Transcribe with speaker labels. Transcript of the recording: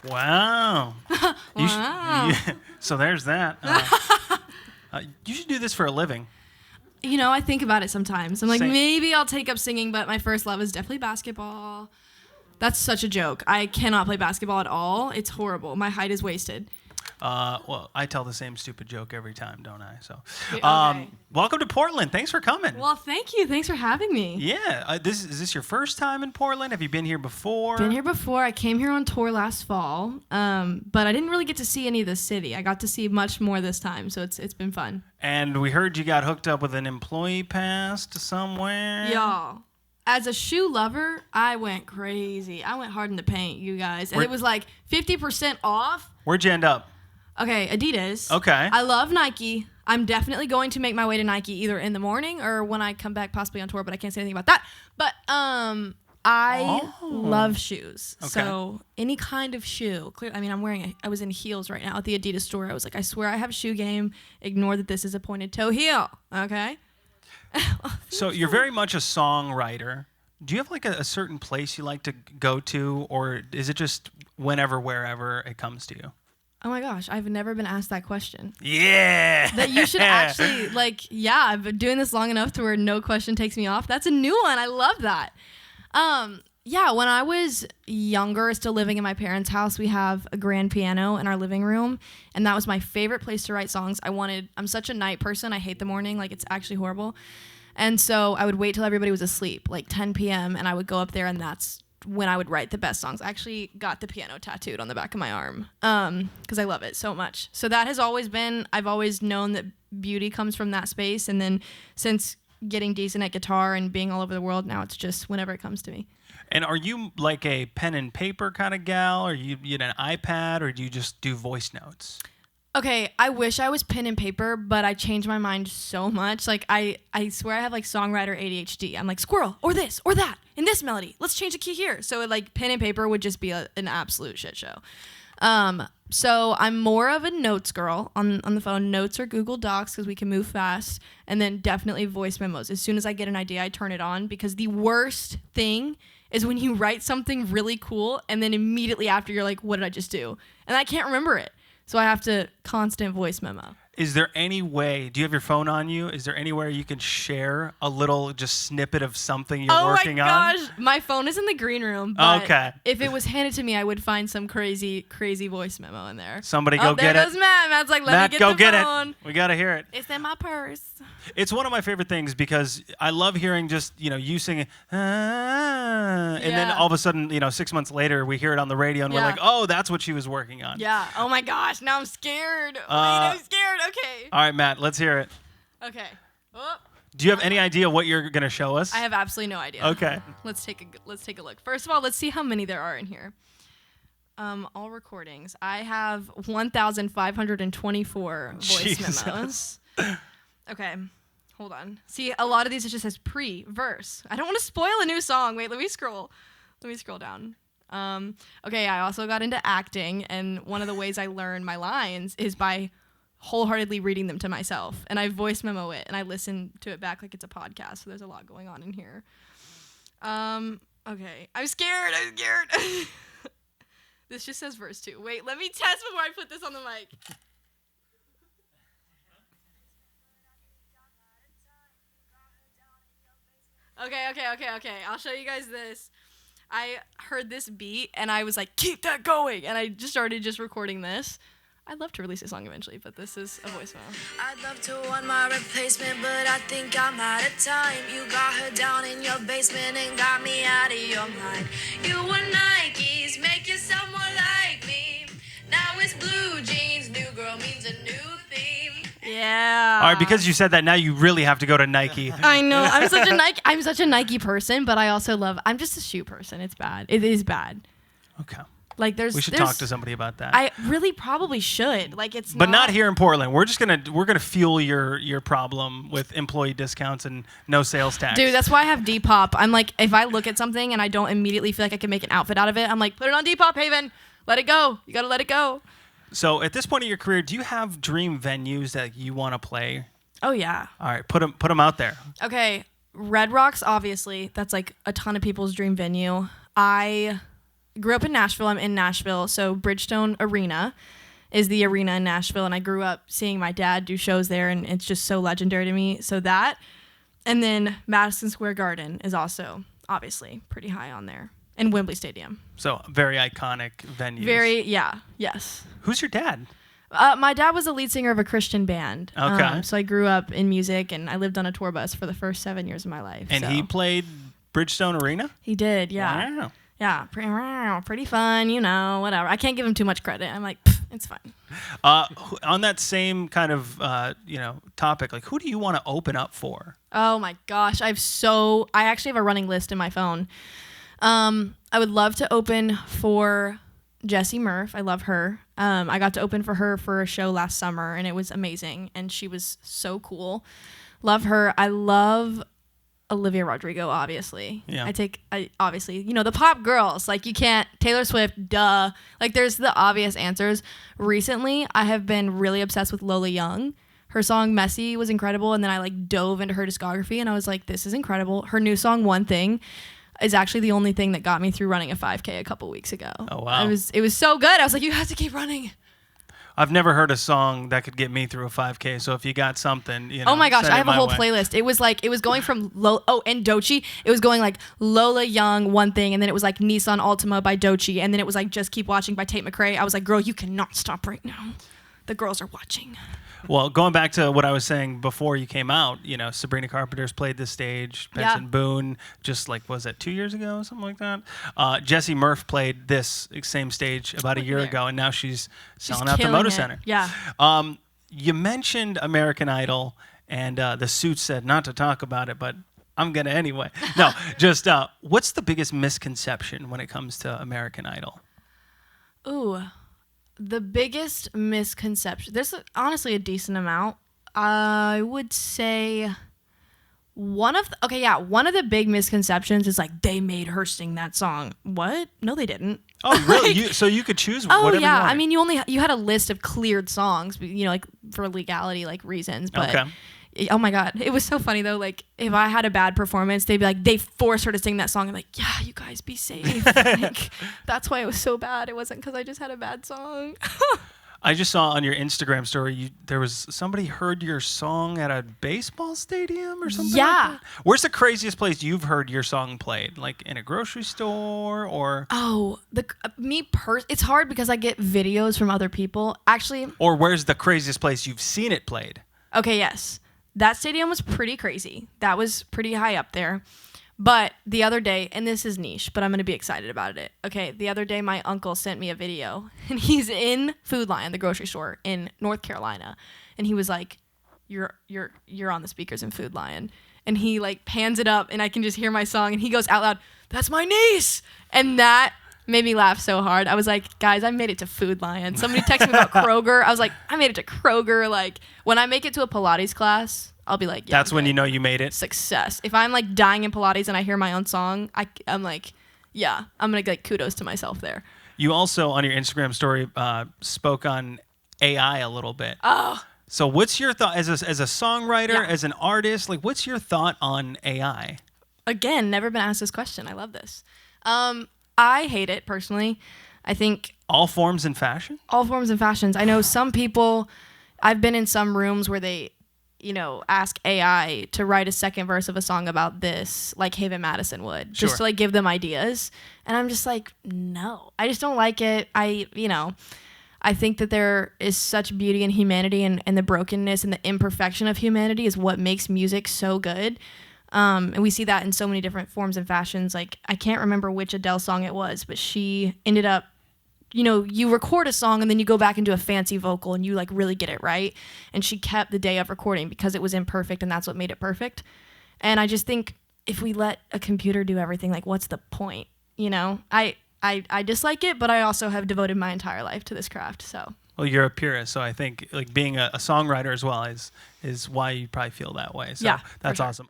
Speaker 1: Wow.
Speaker 2: Wow.
Speaker 1: So there's that. You should do this for a living.
Speaker 2: You know, I think about it sometimes. I'm like,
Speaker 1: Same.
Speaker 2: maybe I'll take up singing, but my first love is definitely basketball. That's such a joke. I cannot play basketball at all. It's horrible. My height is wasted.
Speaker 1: Well, I tell the same stupid joke every time, don't I? So,
Speaker 2: Okay.
Speaker 1: welcome to Portland. Thanks for coming.
Speaker 2: Well, thank you. Thanks for having me.
Speaker 1: Yeah. Is this your first time in Portland? Have you been here before?
Speaker 2: Been here before. I came here on tour last fall, but I didn't really get to see any of the city. I got to see much more this time, so it's been fun.
Speaker 1: And we heard you got hooked up with an employee pass to somewhere.
Speaker 2: Y'all, as a shoe lover, I went crazy. I went hard in the paint, you guys. And it was like 50% off.
Speaker 1: Where'd you end up?
Speaker 2: Okay, Adidas.
Speaker 1: Okay.
Speaker 2: I love Nike. I'm definitely going to make my way to Nike either in the morning or when I come back possibly on tour, but I can't say anything about that. But I love shoes.
Speaker 1: Okay.
Speaker 2: So any kind of shoe. I was in heels right now at the Adidas store. I was like, I swear I have a shoe game. Ignore that this is a pointed toe heel. Okay?
Speaker 1: So you're very much a songwriter. Do you have like a certain place you like to go to, or is it just whenever, wherever it comes to you?
Speaker 2: Oh my gosh, I've never been asked that question.
Speaker 1: Yeah.
Speaker 2: That you should actually, I've been doing this long enough to where no question takes me off. That's a new one. I love that. When I was younger, still living in my parents' house, we have a grand piano in our living room, and that was my favorite place to write songs. I'm such a night person. I hate the morning. It's actually horrible. And so I would wait till everybody was asleep, 10 p.m., and I would go up there, and that's when I would write the best songs. I actually got the piano tattooed on the back of my arm because I love it so much. So that has always been, I've always known that beauty comes from that space. And then since getting decent at guitar and being all over the world, now it's just whenever it comes to me.
Speaker 1: And are you like a pen and paper kind of gal, or you get an iPad, or do you just do voice notes?
Speaker 2: Okay, I wish I was pen and paper, but I changed my mind so much. I swear I have songwriter ADHD. I'm like, squirrel, or this, or that, in this melody. Let's change the key here. So pen and paper would just be an absolute shit show. So I'm more of a notes girl on the phone. Notes or Google Docs because we can move fast. And then definitely voice memos. As soon as I get an idea, I turn it on because the worst thing is when you write something really cool and then immediately after you're like, what did I just do? And I can't remember it. So I have to constant voice memo.
Speaker 1: Is there any way, do you have your phone on you? Is there anywhere you can share a little just snippet of something you're working on?
Speaker 2: Oh my gosh. My phone is in the green room. But
Speaker 1: okay.
Speaker 2: If it was handed to me, I would find some crazy, crazy voice memo in there.
Speaker 1: Somebody go get it.
Speaker 2: There goes Matt. Matt's like, let me get the phone.
Speaker 1: It. We got to hear it.
Speaker 2: It's in my purse.
Speaker 1: It's one of my favorite things because I love hearing just, you singing, and then all of a sudden, 6 months later, we hear it on the radio and we're like, oh, that's what she was working on.
Speaker 2: Yeah. Oh my gosh. Now I'm scared. I'm scared. Okay.
Speaker 1: All right, Matt, let's hear it.
Speaker 2: Okay. Oh.
Speaker 1: Do you have any idea what you're going to show us?
Speaker 2: I have absolutely no idea.
Speaker 1: Okay.
Speaker 2: Let's take a look. First of all, let's see how many there are in here. All recordings. I have 1,524 voice memos. Okay. Hold on. See, a lot of these it just says pre-verse. I don't want to spoil a new song. Wait, let me scroll down. Okay, I also got into acting, and one of the ways I learn my lines is by wholeheartedly reading them to myself. And I voice memo it, and I listen to it back like it's a podcast, so there's a lot going on in here. Okay. I'm scared. This just says verse 2. Wait, let me test before I put this on the mic. Okay. I'll show you guys this. I heard this beat, and I was like, keep that going. And I just started recording this. I'd love to release a song eventually, but this is a voice memo.
Speaker 3: I'd love to want my replacement, but I think I'm out of time. You got her down in your basement and got me out of your mind. You were Nikes, make yourself more like me. Now it's blue jeans, new girl means a new theme.
Speaker 2: Yeah.
Speaker 1: All right, because you said that, now you really have to go to Nike.
Speaker 2: I know. I'm such a Nike person, but I also I'm just a shoe person. It's bad. It is bad.
Speaker 1: Okay.
Speaker 2: We
Speaker 1: should talk to somebody about that.
Speaker 2: I really probably should.
Speaker 1: But not here in Portland. We're gonna fuel your problem with employee discounts and no sales tax.
Speaker 2: Dude, that's why I have Depop. I'm like, if I look at something and I don't immediately feel like I can make an outfit out of it, I'm like, put it on Depop, Haven. Let it go. You gotta let it go.
Speaker 1: So at this point in your career, do you have dream venues that you want to play?
Speaker 2: Oh yeah.
Speaker 1: All right, put them out there.
Speaker 2: Okay, Red Rocks, obviously. That's like a ton of people's dream venue. I grew up in Nashville. I'm in Nashville. So Bridgestone Arena is the arena in Nashville. And I grew up seeing my dad do shows there. And it's just so legendary to me. So that. And then Madison Square Garden is also obviously pretty high on there. And Wembley Stadium.
Speaker 1: So very iconic venues.
Speaker 2: Yes.
Speaker 1: Who's your dad?
Speaker 2: My dad was the lead singer of a Christian band.
Speaker 1: Okay.
Speaker 2: So I grew up in music, and I lived on a tour bus for the first 7 years of my life.
Speaker 1: And he played Bridgestone Arena?
Speaker 2: He did, yeah.
Speaker 1: Wow.
Speaker 2: Yeah, pretty fun, whatever. I can't give him too much credit. I'm like, it's fine.
Speaker 1: On that same kind of, topic, like, who do you want to open up for?
Speaker 2: Oh my gosh, I actually have a running list in my phone. I would love to open for Jessie Murph. I love her. I got to open for her for a show last summer, and it was amazing, and she was so cool. Love her. I love Olivia Rodrigo, obviously.
Speaker 1: Yeah.
Speaker 2: Obviously, the pop girls, like, you can't, Taylor Swift, duh. Like, there's the obvious answers. Recently, I have been really obsessed with Lola Young. Her song Messy was incredible, and then I dove into her discography, and I was like, this is incredible. Her new song One Thing is actually the only thing that got me through running a 5K a couple weeks ago.
Speaker 1: Oh, wow.
Speaker 2: It was so good. I was like, you have to keep running.
Speaker 1: I've never heard a song that could get me through a 5K. So if you got something,
Speaker 2: oh my gosh, I have a whole
Speaker 1: way.
Speaker 2: playlist. It was going from and Doechii. It was going like Lola Young, One Thing, and then it was like Nissan Altima by Doechii, and then it was like Just Keep Watching by Tate McRae. I was like, girl, you cannot stop right now. The girls are watching.
Speaker 1: Well, going back to what I was saying before you came out, Sabrina Carpenter's played this stage. Benson Boone, just was that 2 years ago, something like that? Jessie Murph played this same stage about a year ago, and now she's selling out the Moda Center.
Speaker 2: Yeah.
Speaker 1: You mentioned American Idol, and the suit said not to talk about it, but I'm going to anyway. No, just what's the biggest misconception when it comes to American Idol?
Speaker 2: Ooh. The biggest misconception, there's honestly a decent amount. I would say one of the big misconceptions is like they made her sing that song. What? No, they didn't.
Speaker 1: Oh, really? So you could choose whatever you wanted.
Speaker 2: I mean, you had a list of cleared songs, for legality reasons, but
Speaker 1: okay.
Speaker 2: Oh my God. It was so funny though. Like, if I had a bad performance, they'd be like, they forced her to sing that song. I'm like, yeah, you guys be safe. That's why it was so bad. It wasn't because I just had a bad song.
Speaker 1: I just saw on your Instagram story, there was somebody heard your song at a baseball stadium or something like that? Where's the craziest place you've heard your song played? Like in a grocery store or?
Speaker 2: Oh, it's hard because I get videos from other people. Actually.
Speaker 1: Or where's the craziest place you've seen it played?
Speaker 2: Okay, yes. That stadium was pretty crazy. That was pretty high up there. But the other day, and this is niche, but I'm going to be excited about it. Okay, the other day my uncle sent me a video, and he's in Food Lion, the grocery store in North Carolina, and he was like, "You're on the speakers in Food Lion." And he pans it up, and I can just hear my song, and he goes out loud, "That's my niece." And that made me laugh so hard. I was like, guys, I made it to Food Lion. Somebody texted me about Kroger. I was like, I made it to Kroger. When I make it to a Pilates class, I'll be like, yeah.
Speaker 1: That's when you know you made it?
Speaker 2: Success. If I'm dying in Pilates and I hear my own song, I'm like, yeah, I'm going to kudos to myself there.
Speaker 1: You also, on your Instagram story, spoke on AI a little bit.
Speaker 2: Oh.
Speaker 1: So what's your thought as a songwriter, as an artist? What's your thought on AI?
Speaker 2: Again, never been asked this question. I love this. I hate it personally. I think
Speaker 1: all forms and fashion?
Speaker 2: All forms and fashions. I know some people, I've been in some rooms where they, ask AI to write a second verse of a song about this, like Haven Madison would, just to give them ideas. And I'm just like, no, I just don't like it. I think that there is such beauty in humanity, and the brokenness and the imperfection of humanity is what makes music so good. And we see that in so many different forms and fashions. I can't remember which Adele song it was, but she ended up, you record a song and then you go back and do a fancy vocal and you really get it right. And she kept the day of recording because it was imperfect, and that's what made it perfect. And I just think if we let a computer do everything, what's the point? I dislike it, but I also have devoted my entire life to this craft. So.
Speaker 1: Well, you're a purist, so I think being a songwriter as well is why you probably feel that way. So
Speaker 2: yeah,
Speaker 1: that's awesome.